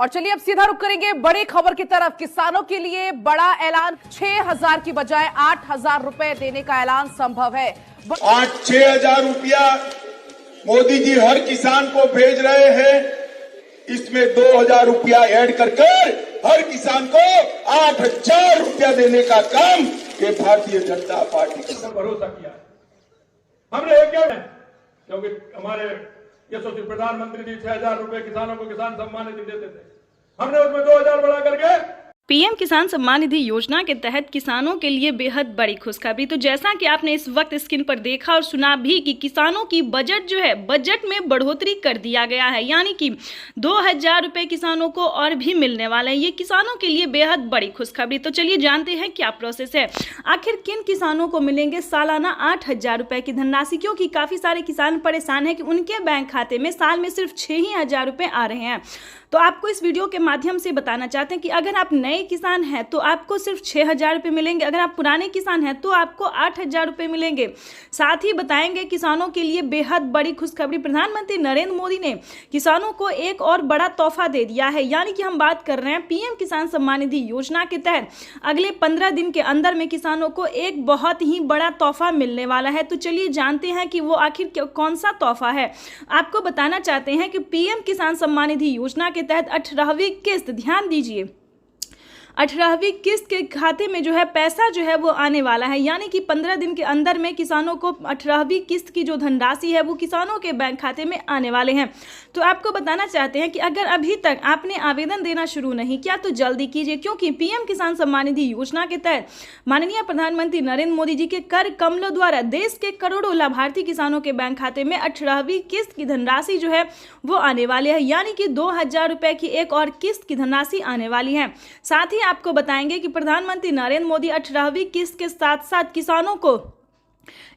और चलिए अब सीधा रुक करेंगे बड़ी खबर की तरफ। किसानों के लिए बड़ा ऐलान, 6,000 की बजाय 8,000 रुपए देने का ऐलान संभव है। आज 6,000 रुपया मोदी जी हर किसान को भेज रहे हैं। इसमें 2,000 रुपया ऐड करके हर किसान को 8,000 रुपया देने का काम ये भारतीय जनता पार्टी ने भरोसा किया है। हमने क्या है, क्योंकि हमारे यशस्वी प्रधानमंत्री जी 6,000 रुपए किसानों को किसान सम्मान निधि देते थे, हमने उसमें 2,000 बढ़ा करके पीएम किसान सम्मान निधि योजना के तहत किसानों के लिए बेहद बड़ी खुशखबरी। तो जैसा कि आपने इस वक्त स्क्रीन पर देखा और सुना भी कि किसानों की बजट जो है, बजट में बढ़ोतरी कर दिया गया है, यानी कि 2,000 रुपए किसानों को और भी मिलने वाले हैं। ये किसानों के लिए बेहद बड़ी खुशखबरी। तो चलिए जानते हैं क्या प्रोसेस है, आखिर किन किसानों को मिलेंगे सालाना 8,000 रुपए की धनराशि, क्योंकि काफी सारे किसान परेशान है कि उनके बैंक खाते में साल में सिर्फ 6,000 रुपए आ रहे हैं। तो आपको इस वीडियो के माध्यम से बताना चाहते हैं कि अगर आप नए किसान हैं तो आपको सिर्फ 6,000 रुपये मिलेंगे, अगर आप पुराने किसान हैं तो आपको 8,000 रुपये मिलेंगे। साथ ही बताएंगे किसानों के लिए बेहद बड़ी खुशखबरी, प्रधानमंत्री नरेंद्र मोदी ने किसानों को एक और बड़ा तोहफा दे दिया है, यानी कि हम बात कर रहे हैं पीएम किसान सम्मान निधि योजना के तहत अगले 15 दिन के अंदर में किसानों को एक बहुत ही बड़ा तोहफा मिलने वाला है। तो चलिए जानते हैं कि वो आखिर कौन सा तोहफा है। आपको बताना चाहते हैं कि पीएम किसान सम्मान निधि योजना के तहत 18वीं किस्त, ध्यान दीजिए, 18वीं किस्त के खाते में जो है पैसा जो है वो आने वाला है, यानी कि 15 दिन के अंदर में किसानों को 18वीं किस्त की जो धनराशि है वो किसानों के बैंक खाते में आने वाले हैं। तो आपको बताना चाहते हैं कि अगर अभी तक आपने आवेदन देना शुरू नहीं किया तो जल्दी कीजिए, क्योंकि पीएम किसान सम्मान निधि योजना के तहत माननीय प्रधानमंत्री नरेंद्र मोदी जी के कर कमलों द्वारा देश के करोड़ों लाभार्थी किसानों के बैंक खाते में 18वीं किस्त की धनराशि जो है वो आने वाली है, यानी कि 2,000 रुपए की एक और किस्त की धनराशि आने वाली है। साथ ही आपको बताएंगे कि प्रधानमंत्री नरेंद्र मोदी 18वीं किस्त के साथ साथ किसानों को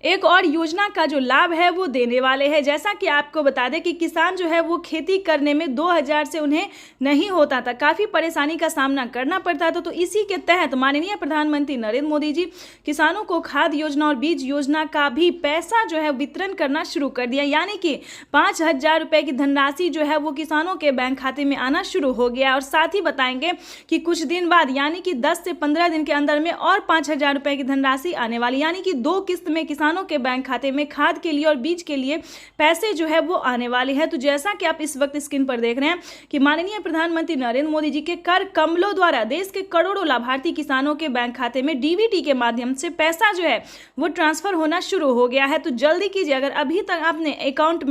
एक और योजना का जो लाभ है वो देने वाले हैं। जैसा कि आपको बता दें कि किसान जो है वो खेती करने में 2,000 से उन्हें नहीं होता था, काफ़ी परेशानी का सामना करना पड़ता था। तो इसी के तहत माननीय प्रधानमंत्री नरेंद्र मोदी जी किसानों को खाद योजना और बीज योजना का भी पैसा जो है वितरण करना शुरू कर दिया, यानी कि 5,000 रुपये की धनराशि जो है वो किसानों के बैंक खाते में आना शुरू हो गया। और साथ ही बताएंगे कि कुछ दिन बाद यानी कि 10 से 15 दिन के अंदर में और 5,000 रुपये की धनराशि आने वाली, यानी कि 2 किस्त में किसानों के बैंक खाते में खाद के लिए और बीज के लिए पैसे जो है वो आने वाले हैं। तो जैसा कि आप इस वक्त स्क्रीन पर देख रहे हैं कि माननीय प्रधानमंत्री नरेंद्र मोदी जी के कर कमलों द्वारा देश के करोड़ों लाभार्थी किसानों के बैंक खाते में डीबीटी के माध्यम से पैसा जो है वो ट्रांसफर होना शुरू हो गया है। तो जल्दी कीजिए, अगर अभी तक आपने अकाउंट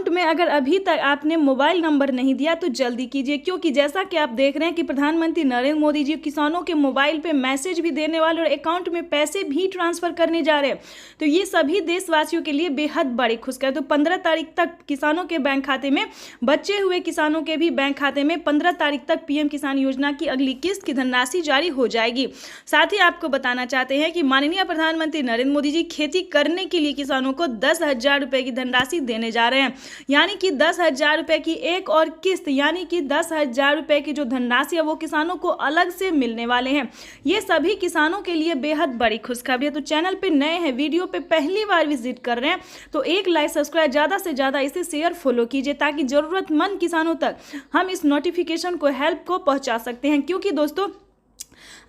में अगर अभी तक आपने मोबाइल नंबर नहीं दिया तो जल्दी कीजिए, क्योंकि जैसा कि आप देख रहे हैं कि प्रधानमंत्री नरेंद्र मोदी जी किसानों के मोबाइल पे मैसेज भी देने वाले और अकाउंट में पैसे भी ट्रांसफर करने जा रहे हैं। तो ये सभी देशवासियों के लिए बेहद बड़ी खुशखबरी। तो 15 तारीख तक किसानों के बैंक खाते में, बचे हुए किसानों के भी बैंक खाते में 15 तारीख तक पीएम किसान योजना की अगली किस्त की धनराशि जारी हो जाएगी। साथ ही आपको बताना चाहते हैं कि माननीय प्रधानमंत्री नरेंद्र मोदी जी खेती करने के लिए किसानों को 10,000 रुपये की धनराशि देने जा रहे हैं, यानी कि 10,000 रुपए की एक और किस्त, यानी कि 10,000 रुपए की जो धनराशि है वो किसानों को अलग से मिलने वाले हैं। ये सभी किसानों के लिए बेहद बड़ी खुशखबरी है। तो चैनल पे नए हैं, वीडियो पे पहली बार विजिट कर रहे हैं तो एक लाइक, सब्सक्राइब, ज़्यादा से ज़्यादा इसे शेयर फॉलो कीजिए, ताकि ज़रूरतमंद किसानों तक हम इस नोटिफिकेशन को, हेल्प को पहुँचा सकते हैं। क्योंकि दोस्तों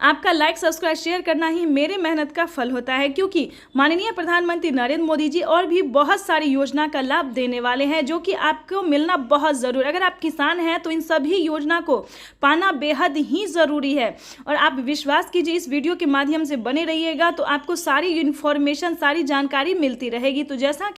आपका लाइक, सब्सक्राइब, शेयर करना ही मेरे मेहनत का फल होता है, क्योंकि माननीय प्रधानमंत्री नरेंद्र मोदी जी और भी बहुत सारी योजना का लाभ देने वाले हैं जो कि आपको मिलना बहुत ज़रूरी। अगर आप किसान हैं तो इन सभी योजना को पाना बेहद ही ज़रूरी है। और आप विश्वास कीजिए, इस वीडियो के माध्यम से बने रहिएगा तो आपको सारी इन्फॉर्मेशन, सारी जानकारी मिलती रहेगी। तो जैसा